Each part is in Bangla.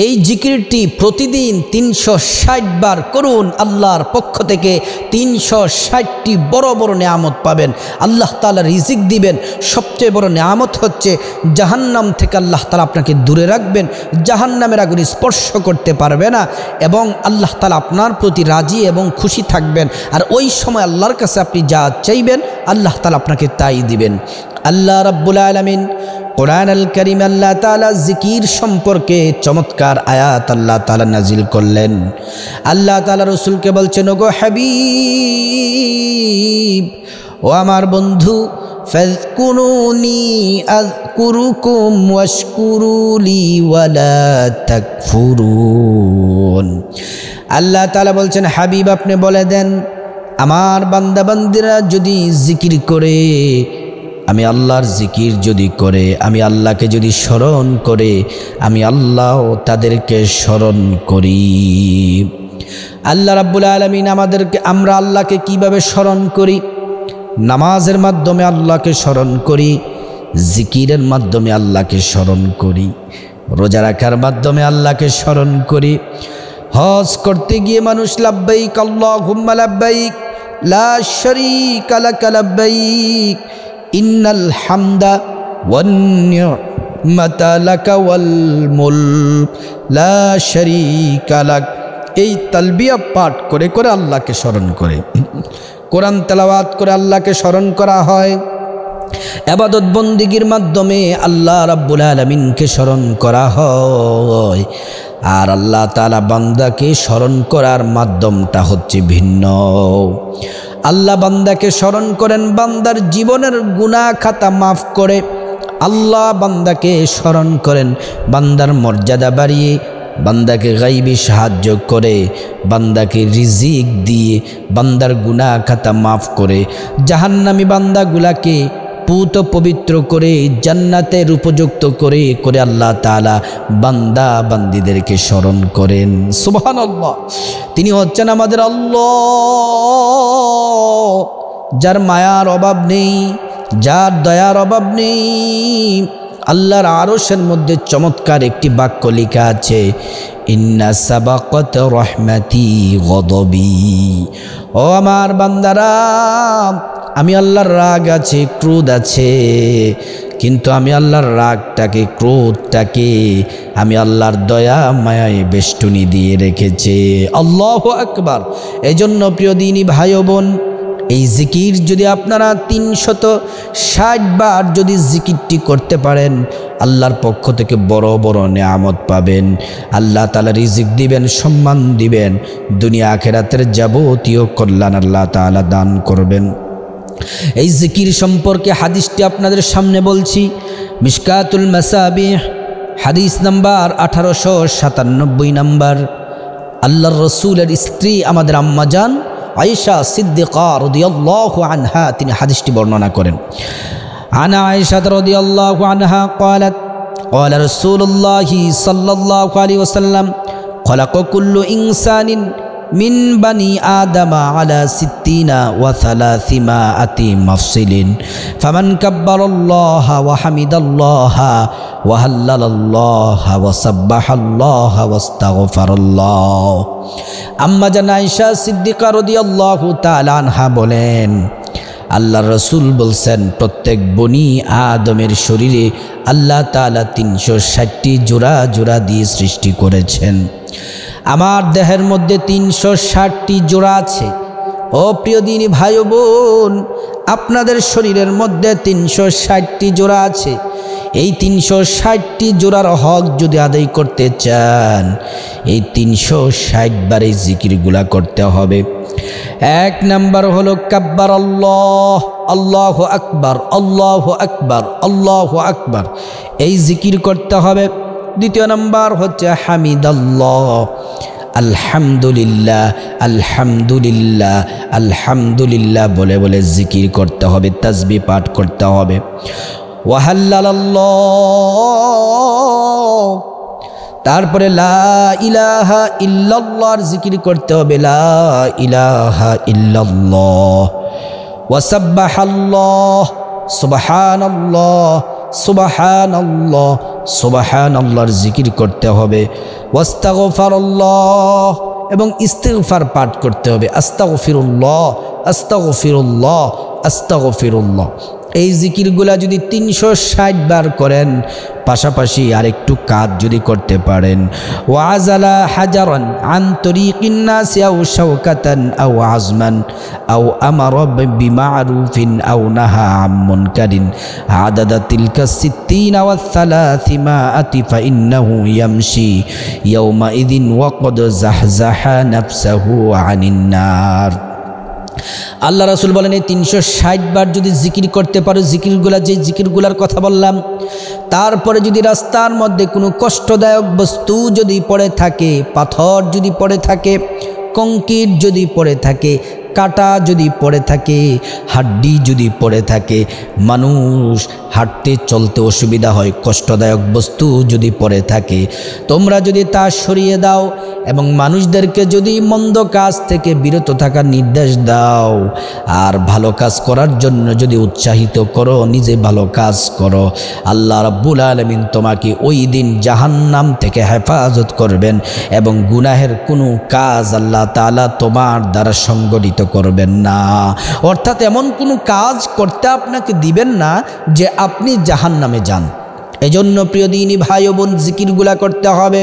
এই জিকিরটি প্রতিদিন ৩৬০ বার করুন। আল্লাহর পক্ষ থেকে ৩৬০টি বড় বড় নেয়ামত পাবেন। আল্লাহ তাআলা রিজিক দিবেন। সবচেয়ে বড় নেয়ামত হচ্ছে জাহান্নাম থেকে আল্লাহ তাআলা আপনাকে দূরে রাখবেন, জাহান্নামের আগুন স্পর্শ করতে পারবে না, এবং আল্লাহ তাআলা আপনার প্রতি রাজি এবং খুশি থাকবেন। আর ওই সময় আল্লাহর কাছে আপনি যা চাইবেন আল্লাহ তাআলা আপনাকে তাই দিবেন। আল্লাহ রাব্বুল আলামিন কোরআন আল কারীম আল্লাহ তাআলা জিকির সম্পর্কে চমৎকার আয়াত আল্লাহ তাআলা নাজিল করলেন। আল্লাহ তাআলা রাসূলকে বলছেন, ওগো হাবিব, ও আমার বন্ধু, ফাযকুরুনি আযকুরুকুম ওয়াশকুরুলি ওয়ালা তাকফুরুন। আল্লাহ তাআলা বলছেন, হাবিব আপনি বলে দেন, আমার বান্দা বান্দিরা যদি জিকির করে, আমি আল্লাহর জিকির যদি করে, আমি আল্লাহকে যদি স্মরণ করে, আমি আল্লাহ তাদেরকে স্মরণ করি। আল্লাহ রাব্বুল আলামিন আমরা আল্লাহকে কিভাবে স্মরণ করি? নামাজের মাধ্যমে আল্লাহকে স্মরণ করি, জিকিরের মাধ্যমে আল্লাহকে স্মরণ করি, রোজা রাখার মাধ্যমে আল্লাহকে স্মরণ করি। হজ করতে গিয়ে মানুষ লাব্বাইক আল্লাহুম্মা লাব্বাইক লা শারীকা লাকা লাব্বাইক ইন্নাল হামদা ওয়ান নি'মাতা লাকা ওয়াল মুলক লা শারীকা লাক, এই তালবিয়া পাঠ করে করে আল্লাহকে স্মরণ করে, কোরআন তেলাওয়াত করে আল্লাহকে স্মরণ করা হয়। ইবাদত বন্দেগীর মাধ্যমে আল্লাহ রাব্বুল আলামিনকে স্মরণ করা হয়। আর আল্লাহ তাআলা বান্দাকে স্মরণ করার মাধ্যমটা হচ্ছে ভিন্ন। আল্লাহ বান্দাকে স্মরণ করেন, বান্দার জীবনের গুনাহ খাতা মাফ করে। আল্লাহ বান্দাকে স্মরণ করেন, বান্দার মর্যাদা বাড়িয়ে, বান্দাকে গাইবি সাহায্য করে, বান্দাকে রিজিক দিয়ে, বান্দার গুনাহ খাতা মাফ করে, জাহান্নামী বান্দাগুলাকে পুত পবিত্র করে, জান্নাতের উপযুক্ত করে করে আল্লাহ তাআলা বান্দা বান্দীদেরকে স্মরণ করেন। সুবহানাল্লাহ। তিনি হচ্ছেন আমাদের আল্লাহ, যার মায়ার অভাব নেই, যার দয়ার অভাব নেই। আল্লাহর আরশের মধ্যে চমৎকার একটি বাক্য লেখা আছে, ইন্না সাবাকাত রাহমাতি গদবি। ও আমার বান্দারা, আমি আল্লাহর রাগ আছে, ক্রোধ আছে, কিন্তু আমি আল্লাহর রাগটাকে, ক্রোধটাকে আমি আল্লাহর দয়া মায়ায় বেষ্টনী দিয়ে রেখেছে। আল্লাহু আকবার। এজন্য প্রিয় দিনী ভাই ও বোন, এই জিকির যদি আপনারা ৩৬০ বার যদি জিকিরটি করতে পারেন, আল্লাহর পক্ষ থেকে বড় বড় নেয়ামত পাবেন। আল্লাহ তাআলা রিজিক দিবেন, সম্মান দিবেন, দুনিয়া আখিরাতের যাবতীয় কল্যাণ আল্লাহ তাআলা দান করবেন। এই জিকির সম্পর্কে হাদিসটি আপনাদের সামনে বলছি। মিশকাতুল মাসাবিহ হাদিস নাম্বার 1897 নাম্বার। আল্লাহর রাসূলের স্ত্রী আমাদের আম্মাজান আয়েশা সিদ্দিকা রাদিয়াল্লাহু আনহা তিনি হাদিসটি বর্ণনা করেন। আনা আয়েশা রাদিয়াল্লাহু আনহা قالت قال رسول الله صلى الله عليه وسلم خلق كل إنسان من بني آدم على 60 و300 مفصل فمن كبر الله وحمد الله وهلل الله وسبح الله واستغفر الله। আম্মা জান আয়েশা সিদ্দিকা রাদিয়াল্লাহু তাআলা আনহা বলেন, আল্লাহর রাসূল বলছেন, প্রত্যেক বনি আদমের শরীরে আল্লাহ তাআলা ৩৬০টি জোড়া জোড়া দিয়ে সৃষ্টি করেছেন। আমার দেহের মধ্যে ৩৬০টি জোড়া আছে। ও প্রিয় দিনী ভাই ও বোন, আপনাদের শরীরের মধ্যে ৩৬০টি জোড়া আছে। এই ৩৬০টি জোড়ার হক যদি আদায় করতে চান, এই ৩৬০ বারে জিকিরগুলা করতে হবে। এক নাম্বার হলো কাব্বার আল্লাহ, আল্লাহু আকবার, আল্লাহু আকবার, আল্লাহু আকবার, এই জিকির করতে হবে। দ্বিতীয় নাম্বার হচ্ছে হামিদাল্লাহ, আলহামদুলিল্লাহ, আলহামদুলিল্লাহ, আলহামদুলিল্লাহ বলে বলে জিকির করতে হবে, তাসবিহ পাঠ করতে হবে। ওয়াহাল্লাল্লাহ, তারপরে লা ইলাহা ইল্লাল্লাহর জিকির করতে হবে, লা ইলাহা ইল্লাল্লাহ। ওয়াসাব্বাহাল্লাহ, সুবহানাল্লাহ, সুবহানাল্লাহ, সুবহানাল্লাহর জিকির করতে হবে, ওয়াস্তাগফিরুল্লাহ এবং ইস্তিগফার পাঠ করতে হবে, আস্তাগফিরুল্লাহ আস্তাগফিরুল্লাহ আস্তাগফিরুল্লাহ। এই জিকিরগুলা যদি 360 বার করেন, পাশাপাশি আরেকটু কাজ যদি করতে পারেন, ওয়াজালা হাজারান আন তরিকিন নাস আও শাওকাতান আও আজমান আও আমারা বিমারুফিন আও নাহা আন মুনকারিন আদাদা তিলকা 60 ওয়া 300 ফাইন্নাহু ইয়ামশি ইয়াওমা ইযিন ওয়া ক্বাদ জাহজাহা নাফসাহু আনিন নার। আল্লাহ রাসূল বলেন, এই 360 বার যদি জিকির করতে পারো, জিকিরগুলা যে জিকিরগুলার কথা বললাম, তারপরে যদি রাস্তার মধ্যে কোনো কষ্টদায়ক বস্তু যদি পড়ে থাকে, পাথর যদি পড়ে থাকে, কংক্রিট যদি পড়ে থাকে, কাটা যদি পড়ে থাকে, হাড্ডি যদি পড়ে থাকে, মানুষ হাঁটতে চলতে অসুবিধা হয়, কষ্টদায়ক বস্তু যদি পড়ে থাকে, তোমরা যদি তা সরিয়ে দাও এবং মানুষদেরকে যদি মন্দ কাজ থেকে বিরত থাকার নির্দেশ দাও আর ভালো কাজ করার জন্য যদি উৎসাহিত করো, নিজে ভালো কাজ করো, আল্লাহ রাব্বুল আলামিন তোমাকে ওই দিন জাহান্নাম থেকে হেফাজত করবেন এবং গুনাহের কোনো কাজ আল্লাহ তাআলা তোমার দ্বারা সংগঠিত করবেন না। অর্থাৎ এমন কোনো কাজ করতে আপনাকে দিবেন না যে আপনি জাহান্নামে যান। এজন্য প্রিয় দিনী ভাই ও বোন, জিকিরগুলা করতে হবে।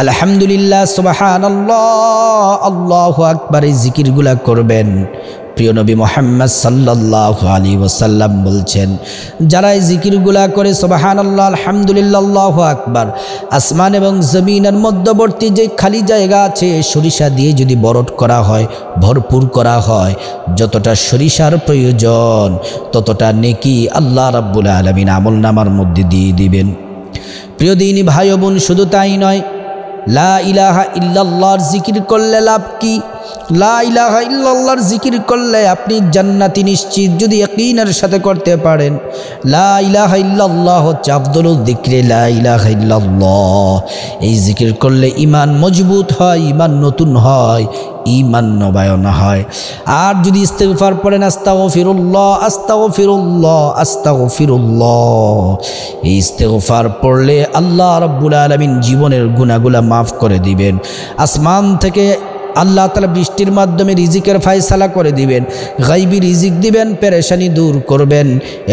আলহামদুলিল্লাহ, সুবহানাল্লাহ, আল্লাহু আকবার, এই জিকিরগুলা করবেন। প্রিয় নবী মুহাম্মদ সাল্লাল্লাহু আলাইহি ওয়াসাল্লাম বলছেন, যারা এই জিকিরগুলা করে সুবহানাল্লাহ, আলহামদুলিল্লাহ, আল্লাহু আকবার, আসমান এবং জমিনের মধ্যবর্তী যে খালি জায়গা আছে, সরিষা দিয়ে যদি বরট করা হয়, ভরপুর করা হয়, যতটা সরিষার প্রয়োজন ততটা নেকি আল্লাহ রাব্বুল আলামিন আমলনামার মধ্যে দিয়ে দিবেন। প্রিয় দিনী ভাই ও বোন, শুধু তাই নয়, লা ইলাহা ইল্লাল্লাহর জিকির করলে লাভ কি? লা ইলাহা ইল্লাল্লাহর জিকির করলে আপনি জান্নাতি নিশ্চিত, যদি ইয়াকিনের সাথে করতে পারেন। লা ইলাহা ইল্লাল্লাহ হচ্ছে আফদলুল যিকরি, লা ইলাহা ইল্লাল্লাহ। এই জিকির করলে ঈমান মজবুত হয়, ঈমান নতুন হয়, ঈমান নবায়ন হয়। আর যদি ইস্তিগফার পড়েন, আস্তাগফিরুল্লাহ আস্তাগফিরুল্লাহ আস্তাগফিরুল্লাহ, এই ইস্তিগফার পড়লে আল্লাহ রাব্বুল আলামিন জীবনের গুনাহগুলো মাফ করে দিবেন। আসমান থেকে আল্লাহ তাআলা বৃষ্টির মাধ্যমে রিজিকের ফায়সালা করে দিবেন, গায়বী রিজিক দিবেন, পেরেশানি দূর করবেন।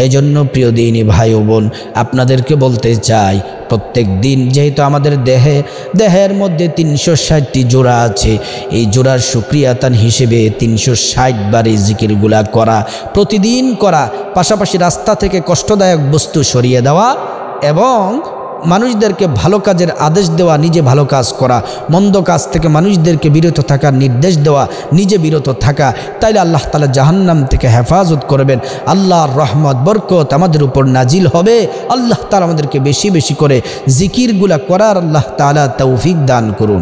এজন্য প্রিয় দিনী ভাই ও বোন, আপনাদেরকে বলতে চাই, প্রত্যেক দিন যেহেতু আমাদের দেহের মধ্যে 360টি জোড়া আছে, এই জোড়ার শুকরিয়াতান হিসেবে 360 বার এই জিকিরগুলা করা, প্রতিদিন করা, পাশাপাশি রাস্তা থেকে কষ্টদায়ক বস্তু সরিয়ে দেওয়া এবং মানুষদেরকে ভালো কাজের আদেশ দেওয়া, নিজে ভালো কাজ করা, মন্দ কাজ থেকে মানুষদেরকে বিরত থাকার নির্দেশ দেওয়া, নিজে বিরত থাকা। তাইলে আল্লাহ তাআলা জাহান্নাম থেকে হেফাজত করবেন, আল্লাহর রহমত বরকত আমাদের উপর নাজিল হবে। আল্লাহ তাআলা আমাদেরকে বেশি বেশি করে জিকিরগুলা করার আল্লাহ তাআলা তৌফিক দান করুন।